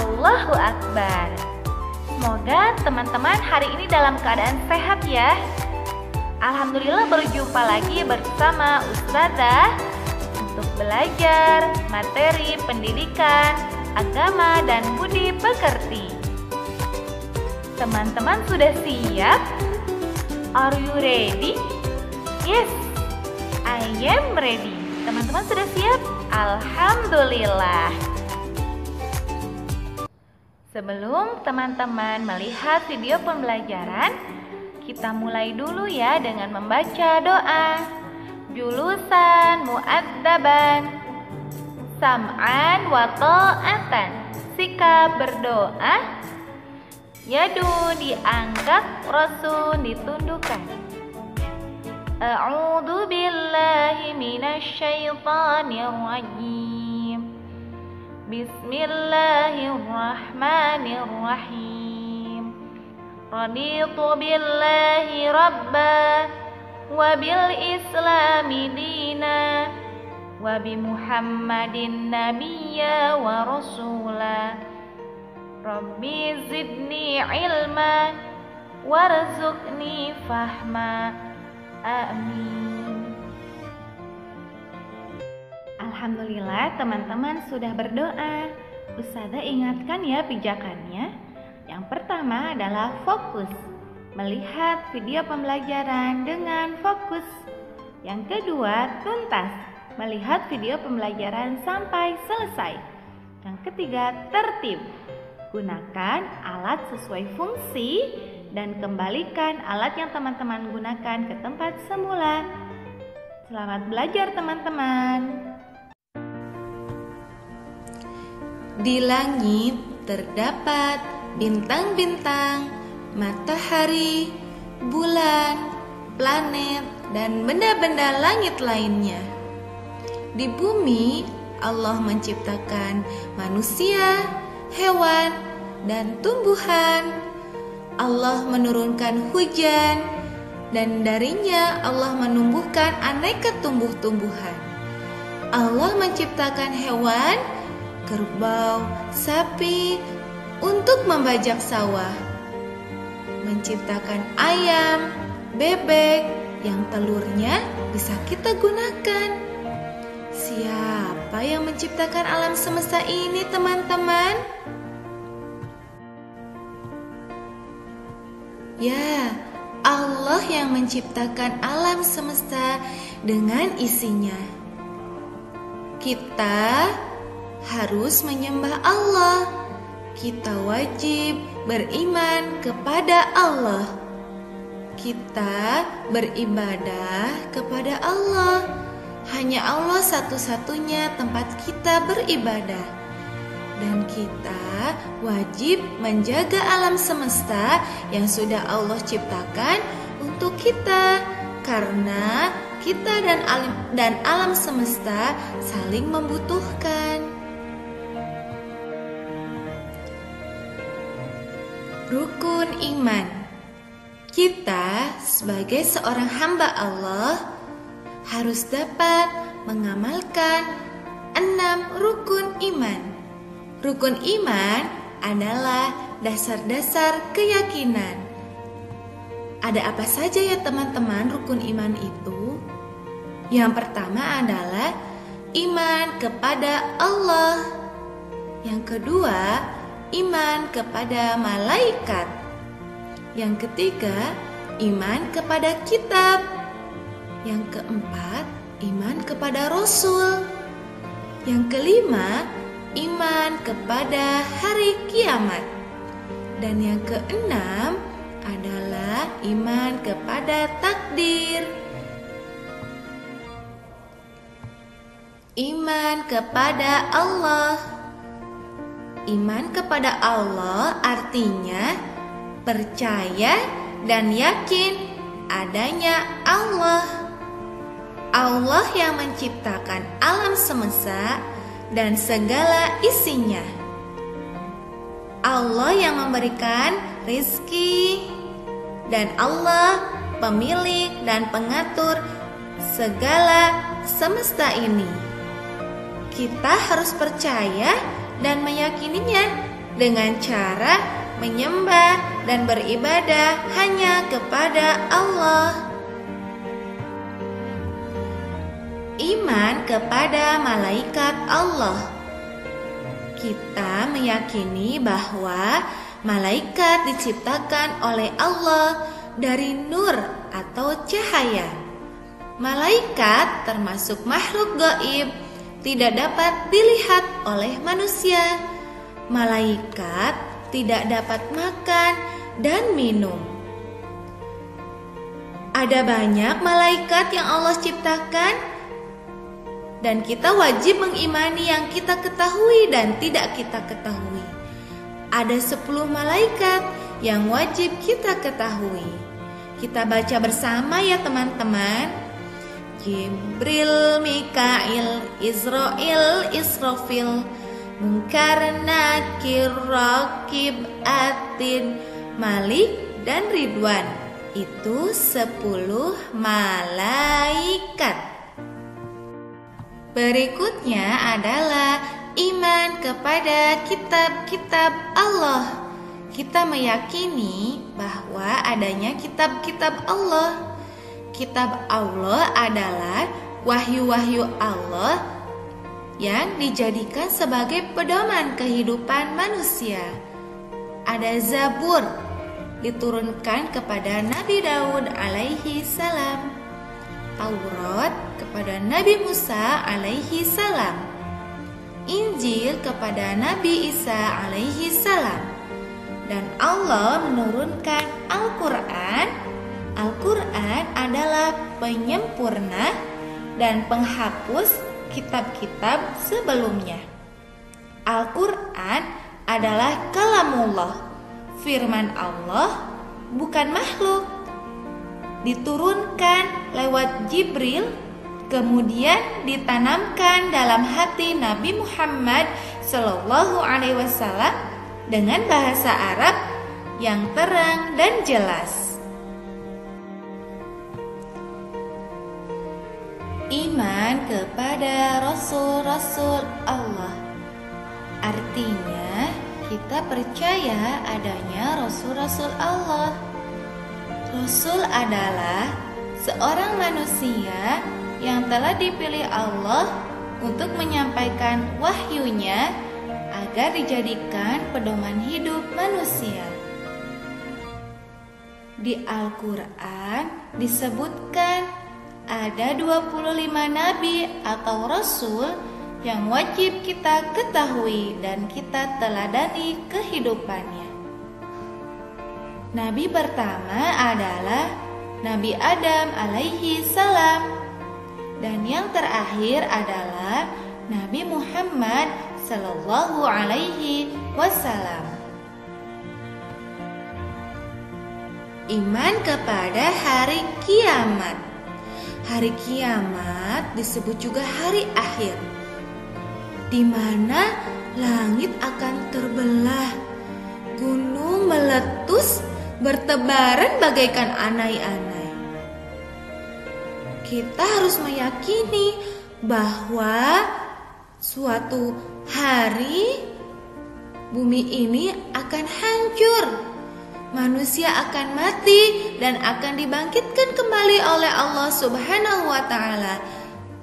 Allahu Akbar. Semoga teman-teman hari ini dalam keadaan sehat ya. Alhamdulillah berjumpa lagi bersama Ustazah untuk belajar materi pendidikan, agama, dan budi pekerti. Teman-teman sudah siap? Are you ready? Yes, I am ready. Teman-teman sudah siap? Alhamdulillah. Sebelum teman-teman melihat video pembelajaran, kita mulai dulu ya dengan membaca doa. Julusan muadzaban, sam'an wa ta'atan. Sikap berdoa. Yadu diangkat, rasul ditundukkan. A'udzu billahi minasy syaithanir rajim. Bismillahirrahmanirrahim. Raditu billahi rabba wa bil islami dina wa bi Muhammadin nabiyya wa rasula. Rabbi zidni ilma warzuqni fahma. Amin. Alhamdulillah teman-teman sudah berdoa. Ustazah ingatkan ya pijakannya. Yang pertama adalah fokus, melihat video pembelajaran dengan fokus. Yang kedua tuntas, melihat video pembelajaran sampai selesai. Yang ketiga tertib, gunakan alat sesuai fungsi dan kembalikan alat yang teman-teman gunakan ke tempat semula. Selamat belajar teman-teman. Di langit terdapat bintang-bintang, matahari, bulan, planet, dan benda-benda langit lainnya. Di bumi, Allah menciptakan manusia, hewan, dan tumbuhan. Allah menurunkan hujan, dan darinya Allah menumbuhkan aneka tumbuh-tumbuhan. Allah menciptakan hewan, kerbau, sapi, untuk membajak sawah. Menciptakan ayam, bebek, yang telurnya bisa kita gunakan. Siapa yang menciptakan alam semesta ini, teman-teman? Ya, Allah yang menciptakan alam semesta dengan isinya. Kita harus menyembah Allah. Kita wajib beriman kepada Allah. Kita beribadah kepada Allah. Hanya Allah satu-satunya tempat kita beribadah. Dan kita wajib menjaga alam semesta yang sudah Allah ciptakan untuk kita, karena kita dan alam semesta saling membutuhkan. Rukun iman. Kita sebagai seorang hamba Allah harus dapat mengamalkan 6 rukun iman. Rukun iman adalah dasar-dasar keyakinan. Ada apa saja ya teman-teman rukun iman itu? Yang pertama adalah iman kepada Allah. Yang kedua, iman kepada malaikat. Yang ketiga, iman kepada kitab. Yang keempat, iman kepada rasul. Yang kelima, iman kepada hari kiamat. Dan yang keenam adalah iman kepada takdir. Iman kepada Allah. Iman kepada Allah artinya percaya dan yakin adanya Allah. Allah yang menciptakan alam semesta dan segala isinya. Allah yang memberikan rizki, dan Allah pemilik dan pengatur segala semesta ini. Kita harus percaya dan meyakininya dengan cara menyembah dan beribadah hanya kepada Allah. Iman kepada malaikat Allah. Kita meyakini bahwa malaikat diciptakan oleh Allah dari nur atau cahaya. Malaikat termasuk makhluk gaib, tidak dapat dilihat oleh manusia. Malaikat tidak dapat makan dan minum. Ada banyak malaikat yang Allah ciptakan, dan kita wajib mengimani yang kita ketahui dan tidak kita ketahui. Ada 10 malaikat yang wajib kita ketahui. Kita baca bersama ya teman-teman. Jibril, Mikail, Israil, Israfil, Munkar, Nakir, Rakib, Atid, Malik, dan Ridwan. Itu 10 malaikat. Berikutnya adalah iman kepada kitab-kitab Allah. Kita meyakini bahwa adanya kitab-kitab Allah. Kitab Allah adalah wahyu-wahyu Allah yang dijadikan sebagai pedoman kehidupan manusia. Ada Zabur, diturunkan kepada Nabi Daud alaihi salam. Taurat kepada Nabi Musa alaihi salam. Injil kepada Nabi Isa alaihi salam. Dan Allah menurunkan Al-Quran. Al-Quran adalah penyempurna dan penghapus kitab-kitab sebelumnya. Al-Quran adalah kalamullah, firman Allah, bukan makhluk. Diturunkan lewat Jibril, kemudian ditanamkan dalam hati Nabi Muhammad SAW dengan bahasa Arab yang terang dan jelas. Iman kepada Rasul-Rasul Allah. Artinya, kita percaya adanya Rasul-Rasul Allah. Rasul adalah seorang manusia yang telah dipilih Allah untuk menyampaikan wahyunya agar dijadikan pedoman hidup manusia. Di Al-Quran disebutkan ada 25 nabi atau rasul yang wajib kita ketahui dan kita teladani kehidupannya. Nabi pertama adalah Nabi Adam alaihi salam, dan yang terakhir adalah Nabi Muhammad sallallahu alaihi wasallam. Iman kepada hari kiamat. Hari kiamat disebut juga hari akhir, di mana langit akan terbelah, gunung meletus bertebaran bagaikan anai-anai. Kita harus meyakini bahwa suatu hari bumi ini akan hancur, manusia akan mati dan akan dibangkitkan kembali oleh Allah Subhanahu wa Ta'ala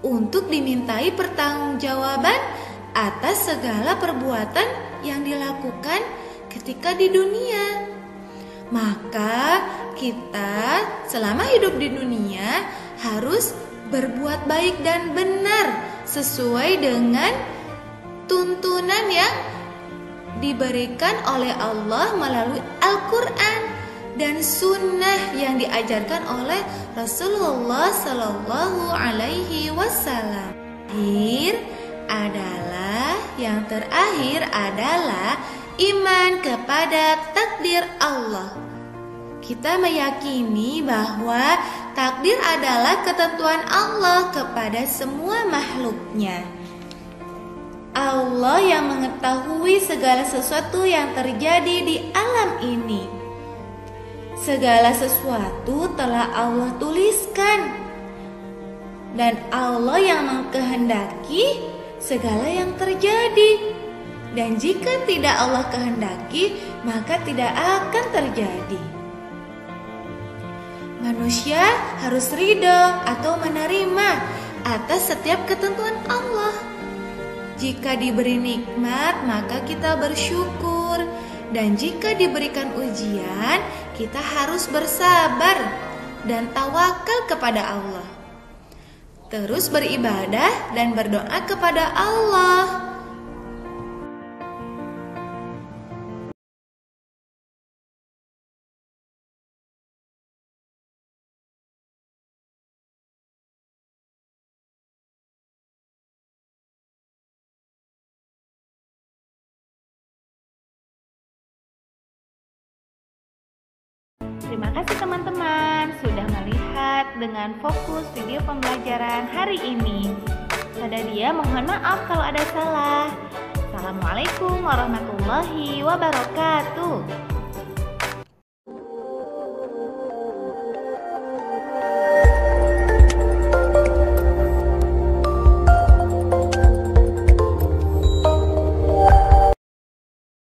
untuk dimintai pertanggungjawaban atas segala perbuatan yang dilakukan ketika di dunia. Maka kita selama hidup di dunia harus berbuat baik dan benar sesuai dengan tuntunan yang diberikan oleh Allah melalui Al-Quran dan sunnah yang diajarkan oleh Rasulullah Sallallahu Alaihi Wasallam. Yang terakhir adalah iman kepada takdir Allah. Kita meyakini bahwa takdir adalah ketentuan Allah kepada semua makhluknya. Allah yang mengetahui segala sesuatu yang terjadi di alam ini. Segala sesuatu telah Allah tuliskan, dan Allah yang mengkehendaki segala yang terjadi. Dan jika tidak Allah kehendaki, maka tidak akan terjadi. Manusia harus ridho atau menerima atas setiap ketentuan Allah. Jika diberi nikmat, maka kita bersyukur. Dan jika diberikan ujian, kita harus bersabar dan tawakal kepada Allah. Terus beribadah dan berdoa kepada Allah. Terima kasih teman-teman sudah melihat dengan fokus video pembelajaran hari ini. Sadarya mohon maaf kalau ada salah. Assalamualaikum warahmatullahi wabarakatuh.